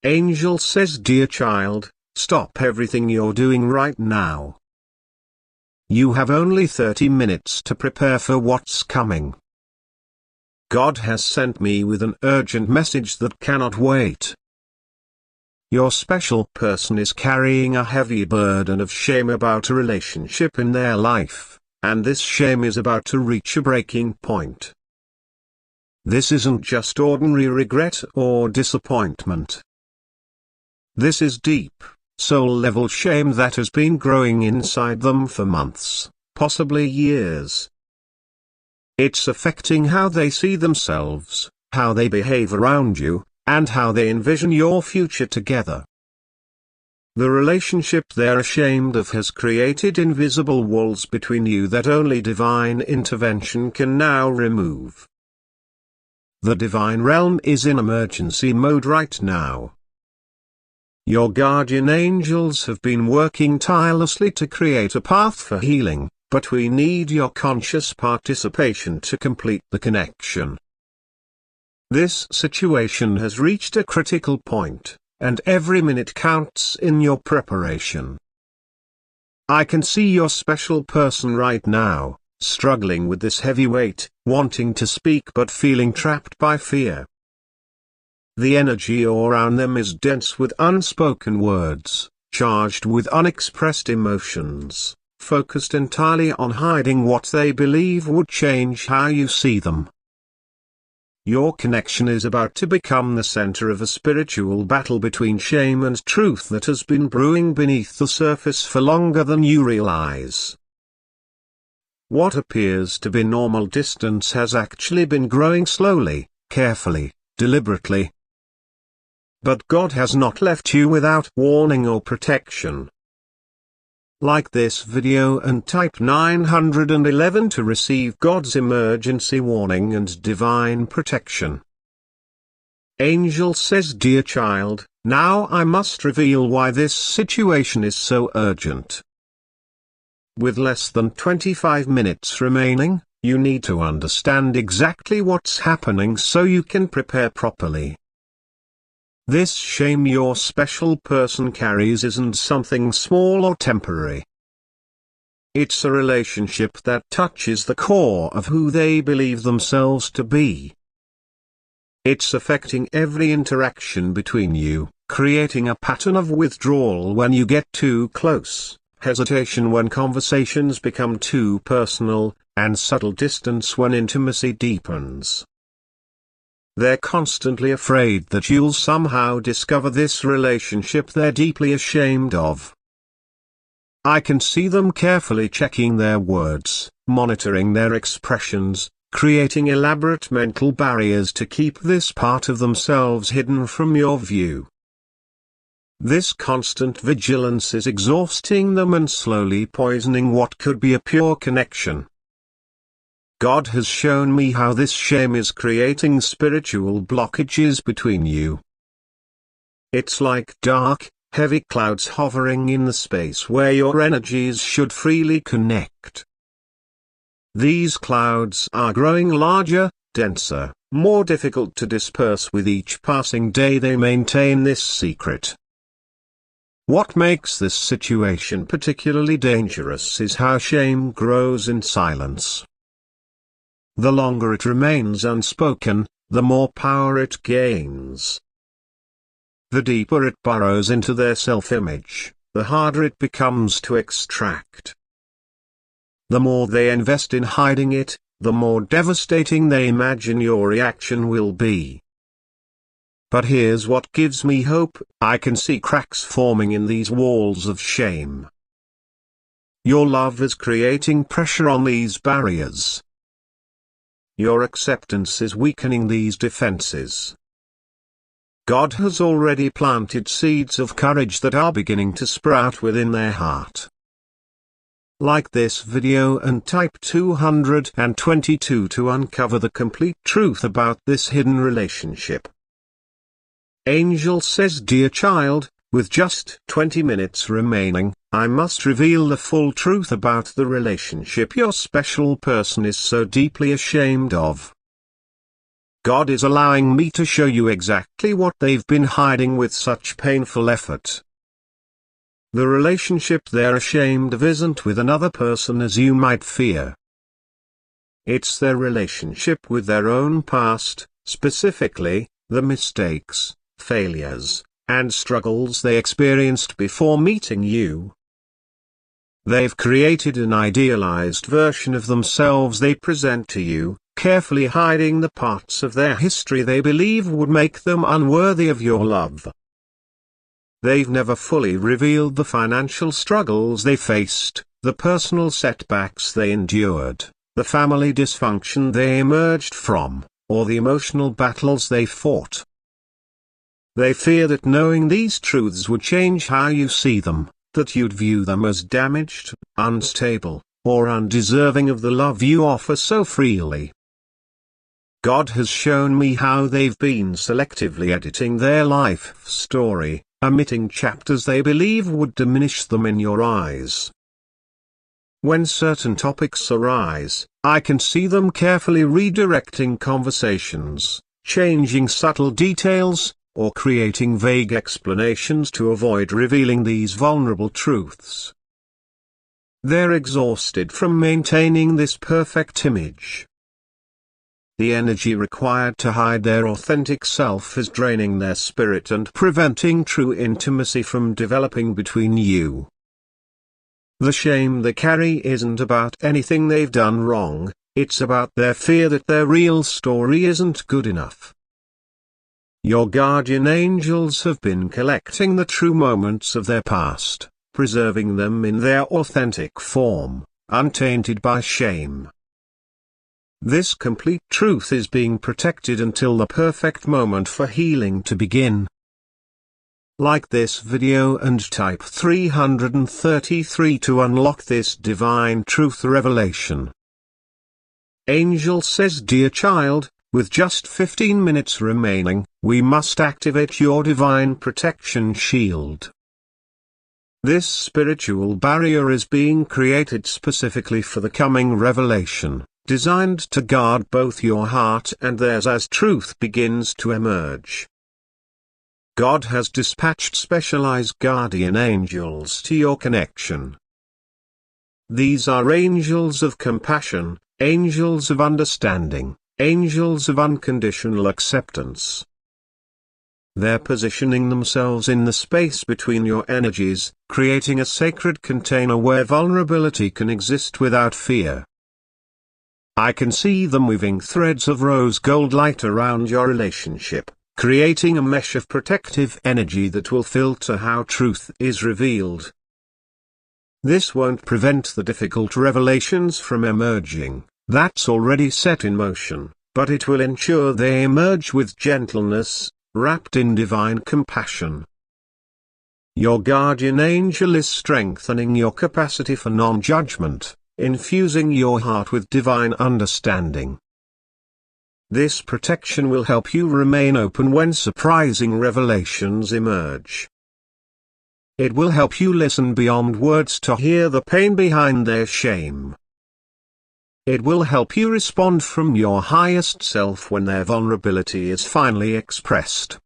Angel says, dear child, stop everything you're doing right now. You have only 30 minutes to prepare for what's coming. God has sent me with an urgent message that cannot wait. Your special person is carrying a heavy burden of shame about a relationship in their life, and this shame is about to reach a breaking point. This isn't just ordinary regret or disappointment. This is deep, soul-level shame that has been growing inside them for months, possibly years. It's affecting how they see themselves, how they behave around you, and how they envision your future together. The relationship they're ashamed of has created invisible walls between you that only divine intervention can now remove. The divine realm is in emergency mode right now. Your guardian angels have been working tirelessly to create a path for healing, but we need your conscious participation to complete the connection. This situation has reached a critical point, and every minute counts in your preparation. I can see your special person right now, struggling with this heavy weight, wanting to speak but feeling trapped by fear. The energy around them is dense with unspoken words, charged with unexpressed emotions, focused entirely on hiding what they believe would change how you see them. Your connection is about to become the center of a spiritual battle between shame and truth that has been brewing beneath the surface for longer than you realize. What appears to be normal distance has actually been growing slowly, carefully, deliberately. But God has not left you without warning or protection. Like this video and type 911 to receive God's emergency warning and divine protection. Angel says, dear child, now I must reveal why this situation is so urgent. With less than 25 minutes remaining, you need to understand exactly what's happening so you can prepare properly. This shame your special person carries isn't something small or temporary. It's a relationship that touches the core of who they believe themselves to be. It's affecting every interaction between you, creating a pattern of withdrawal when you get too close, hesitation when conversations become too personal, and subtle distance when intimacy deepens. They're constantly afraid that you'll somehow discover this relationship they're deeply ashamed of. I can see them carefully checking their words, monitoring their expressions, creating elaborate mental barriers to keep this part of themselves hidden from your view. This constant vigilance is exhausting them and slowly poisoning what could be a pure connection. God has shown me how this shame is creating spiritual blockages between you. It's like dark, heavy clouds hovering in the space where your energies should freely connect. These clouds are growing larger, denser, more difficult to disperse with each passing day they maintain this secret. What makes this situation particularly dangerous is how shame grows in silence. The longer it remains unspoken, the more power it gains. The deeper it burrows into their self-image, the harder it becomes to extract. The more they invest in hiding it, the more devastating they imagine your reaction will be. But here's what gives me hope: I can see cracks forming in these walls of shame. Your love is creating pressure on these barriers. Your acceptance is weakening these defenses. God has already planted seeds of courage that are beginning to sprout within their heart. Like this video and type 222 to uncover the complete truth about this hidden relationship. Angel says, dear child, with just 20 minutes remaining, I must reveal the full truth about the relationship your special person is so deeply ashamed of. God is allowing me to show you exactly what they've been hiding with such painful effort. The relationship they're ashamed of isn't with another person as you might fear. It's their relationship with their own past, specifically, the mistakes, failures, and struggles they experienced before meeting you. They've created an idealized version of themselves they present to you, carefully hiding the parts of their history they believe would make them unworthy of your love. They've never fully revealed the financial struggles they faced, the personal setbacks they endured, the family dysfunction they emerged from, or the emotional battles they fought. They fear that knowing these truths would change how you see them, that you'd view them as damaged, unstable, or undeserving of the love you offer so freely. God has shown me how they've been selectively editing their life story, omitting chapters they believe would diminish them in your eyes. When certain topics arise, I can see them carefully redirecting conversations, changing subtle details, or creating vague explanations to avoid revealing these vulnerable truths. They're exhausted from maintaining this perfect image. The energy required to hide their authentic self is draining their spirit and preventing true intimacy from developing between you. The shame they carry isn't about anything they've done wrong, it's about their fear that their real story isn't good enough. Your guardian angels have been collecting the true moments of their past, preserving them in their authentic form, untainted by shame. This complete truth is being protected until the perfect moment for healing to begin. Like this video and type 333 to unlock this divine truth revelation. Angel says, dear child, with just 15 minutes remaining, we must activate your divine protection shield. This spiritual barrier is being created specifically for the coming revelation, designed to guard both your heart and theirs as truth begins to emerge. God has dispatched specialized guardian angels to your connection. These are angels of compassion, angels of understanding, angels of unconditional acceptance. They're positioning themselves in the space between your energies, creating a sacred container where vulnerability can exist without fear. I can see them weaving threads of rose gold light around your relationship, creating a mesh of protective energy that will filter how truth is revealed. This won't prevent the difficult revelations from emerging, that's already set in motion, but it will ensure they emerge with gentleness, wrapped in divine compassion. Your guardian angel is strengthening your capacity for non-judgment, infusing your heart with divine understanding. This protection will help you remain open when surprising revelations emerge. It will help you listen beyond words to hear the pain behind their shame. It will help you respond from your highest self when their vulnerability is finally expressed.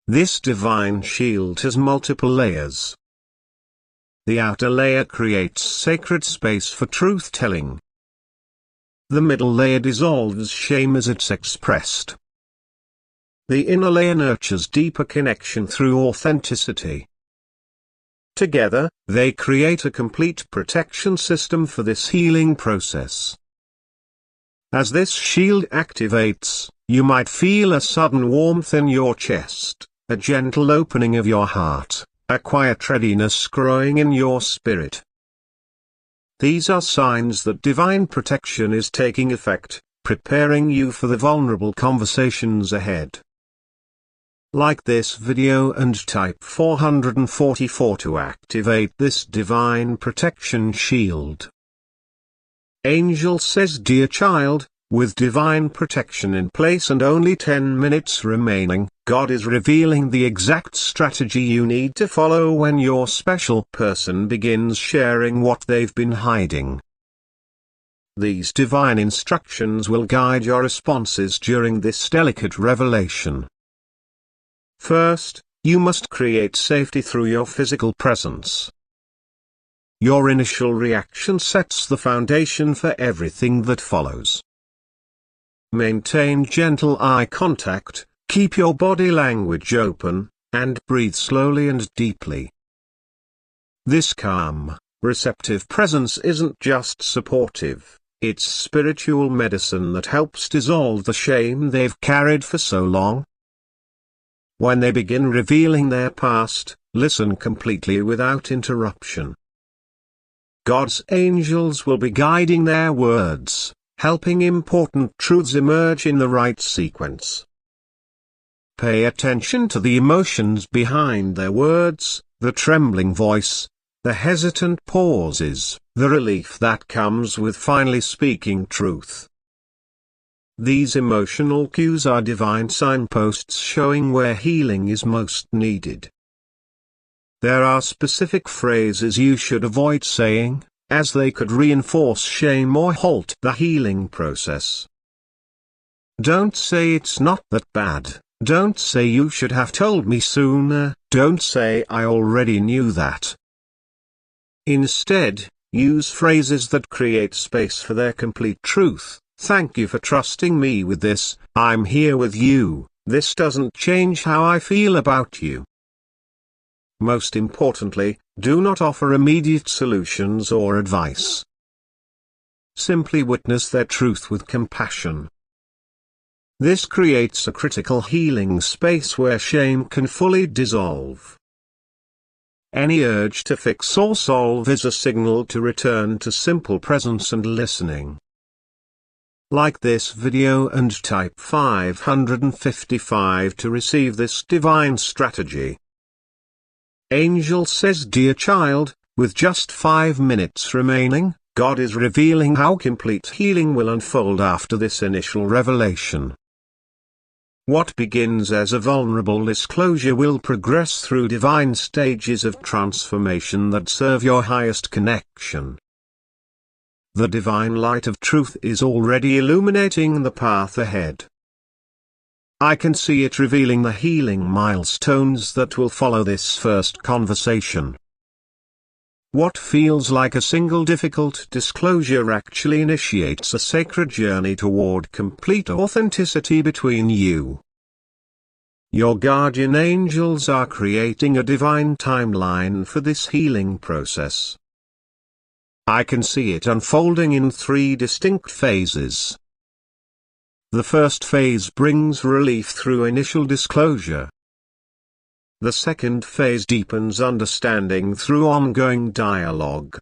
This divine shield has multiple layers. The outer layer creates sacred space for truth-telling. The middle layer dissolves shame as it's expressed. The inner layer nurtures deeper connection through authenticity. Together, they create a complete protection system for this healing process. As this shield activates, you might feel a sudden warmth in your chest, a gentle opening of your heart, a quiet readiness growing in your spirit. These are signs that divine protection is taking effect, preparing you for the vulnerable conversations ahead. Like this video and type 444 to activate this divine protection shield. Angel says, dear child, with divine protection in place and only 10 minutes remaining, God is revealing the exact strategy you need to follow when your special person begins sharing what they've been hiding. These divine instructions will guide your responses during this delicate revelation. First, you must create safety through your physical presence. Your initial reaction sets the foundation for everything that follows. Maintain gentle eye contact, keep your body language open, and breathe slowly and deeply. This calm, receptive presence isn't just supportive, it's spiritual medicine that helps dissolve the shame they've carried for so long. When they begin revealing their past, listen completely without interruption. God's angels will be guiding their words, helping important truths emerge in the right sequence. Pay attention to the emotions behind their words, the trembling voice, the hesitant pauses, the relief that comes with finally speaking truth. These emotional cues are divine signposts showing where healing is most needed. There are specific phrases you should avoid saying, as they could reinforce shame or halt the healing process. Don't say it's not that bad, don't say you should have told me sooner, don't say I already knew that. Instead, use phrases that create space for their complete truth. Thank you for trusting me with this, I'm here with you, this doesn't change how I feel about you. Most importantly, do not offer immediate solutions or advice. Simply witness their truth with compassion. This creates a critical healing space where shame can fully dissolve. Any urge to fix or solve is a signal to return to simple presence and listening. Like this video and type 555 to receive this divine strategy. Angel says, dear child, with just 5 minutes remaining, God is revealing how complete healing will unfold after this initial revelation. What begins as a vulnerable disclosure will progress through divine stages of transformation that serve your highest connection. The divine light of truth is already illuminating the path ahead. I can see it revealing the healing milestones that will follow this first conversation. What feels like a single difficult disclosure actually initiates a sacred journey toward complete authenticity between you. Your guardian angels are creating a divine timeline for this healing process. I can see it unfolding in 3 distinct phases. The first phase brings relief through initial disclosure. The second phase deepens understanding through ongoing dialogue.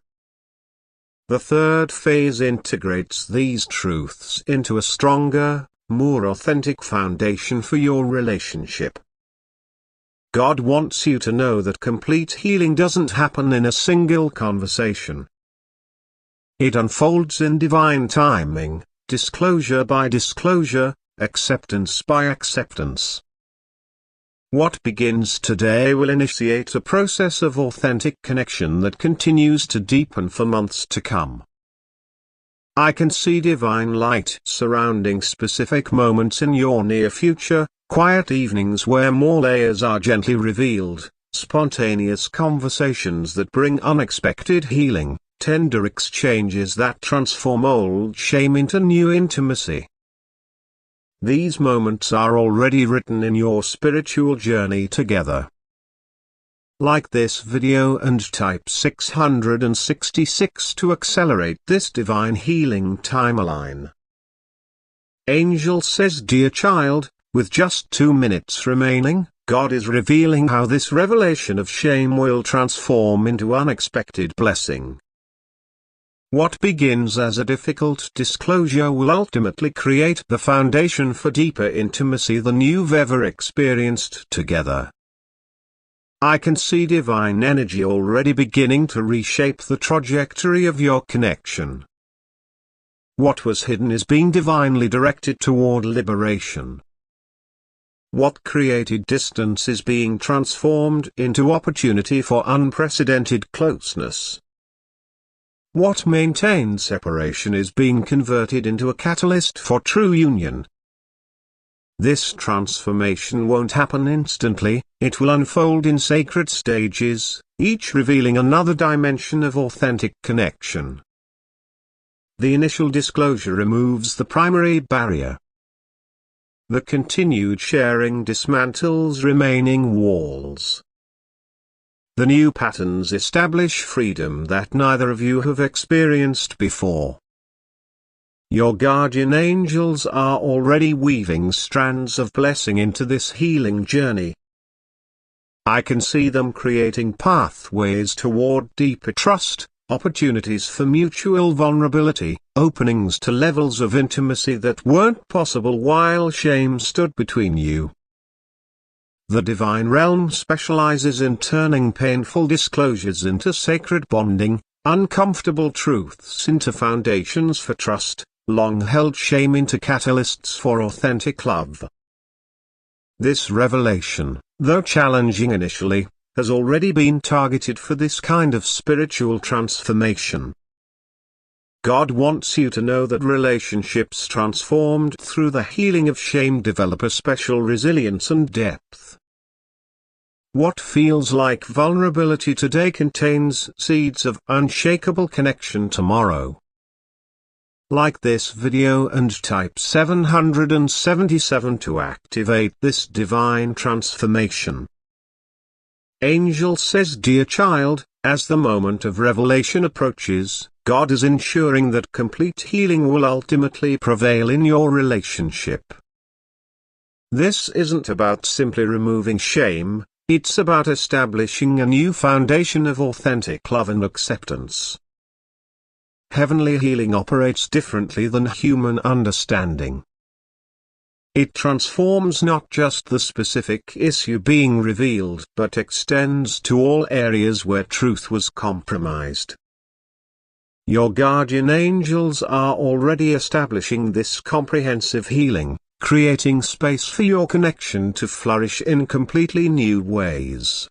The third phase integrates these truths into a stronger, more authentic foundation for your relationship. God wants you to know that complete healing doesn't happen in a single conversation. It unfolds in divine timing, disclosure by disclosure, acceptance by acceptance. What begins today will initiate a process of authentic connection that continues to deepen for months to come. I can see divine light surrounding specific moments in your near future, quiet evenings where more layers are gently revealed, spontaneous conversations that bring unexpected healing, tender exchanges that transform old shame into new intimacy. These moments are already written in your spiritual journey together. Like this video and type 666 to accelerate this divine healing timeline. Angel says, dear child, with just 2 minutes remaining, God is revealing how this revelation of shame will transform into unexpected blessing. What begins as a difficult disclosure will ultimately create the foundation for deeper intimacy than you've ever experienced together. I can see divine energy already beginning to reshape the trajectory of your connection. What was hidden is being divinely directed toward liberation. What created distance is being transformed into opportunity for unprecedented closeness. What maintained separation is being converted into a catalyst for true union. This transformation won't happen instantly, it will unfold in sacred stages, each revealing another dimension of authentic connection. The initial disclosure removes the primary barrier. The continued sharing dismantles remaining walls. The new patterns establish freedom that neither of you have experienced before. Your guardian angels are already weaving strands of blessing into this healing journey. I can see them creating pathways toward deeper trust, opportunities for mutual vulnerability, openings to levels of intimacy that weren't possible while shame stood between you. The divine realm specializes in turning painful disclosures into sacred bonding, uncomfortable truths into foundations for trust, long-held shame into catalysts for authentic love. This revelation, though challenging initially, has already been targeted for this kind of spiritual transformation. God wants you to know that relationships transformed through the healing of shame develop a special resilience and depth. What feels like vulnerability today contains seeds of unshakable connection tomorrow. Like this video and type 777 to activate this divine transformation. Angel says, dear child, as the moment of revelation approaches, God is ensuring that complete healing will ultimately prevail in your relationship. This isn't about simply removing shame, it's about establishing a new foundation of authentic love and acceptance. Heavenly healing operates differently than human understanding. It transforms not just the specific issue being revealed, but extends to all areas where truth was compromised. Your guardian angels are already establishing this comprehensive healing, creating space for your connection to flourish in completely new ways.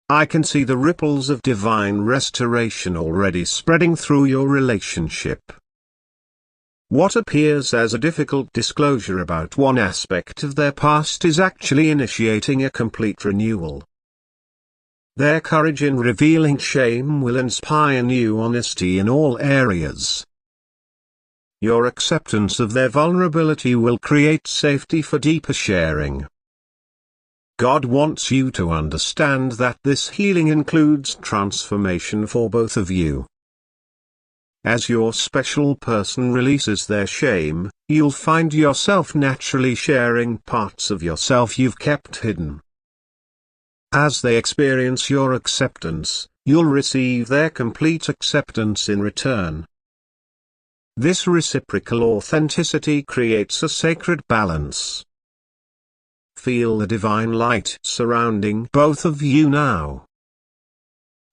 I can see the ripples of divine restoration already spreading through your relationship. What appears as a difficult disclosure about one aspect of their past is actually initiating a complete renewal. Their courage in revealing shame will inspire new honesty in all areas. Your acceptance of their vulnerability will create safety for deeper sharing. God wants you to understand that this healing includes transformation for both of you. As your special person releases their shame, you'll find yourself naturally sharing parts of yourself you've kept hidden. As they experience your acceptance, you'll receive their complete acceptance in return. This reciprocal authenticity creates a sacred balance. Feel the divine light surrounding both of you now.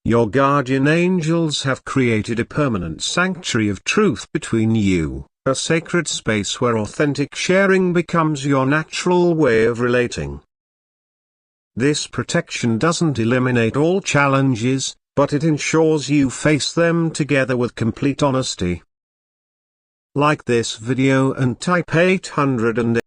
Your guardian angels have created a permanent sanctuary of truth between you, a sacred space where authentic sharing becomes your natural way of relating. This protection doesn't eliminate all challenges, but it ensures you face them together with complete honesty. Like this video and type 808.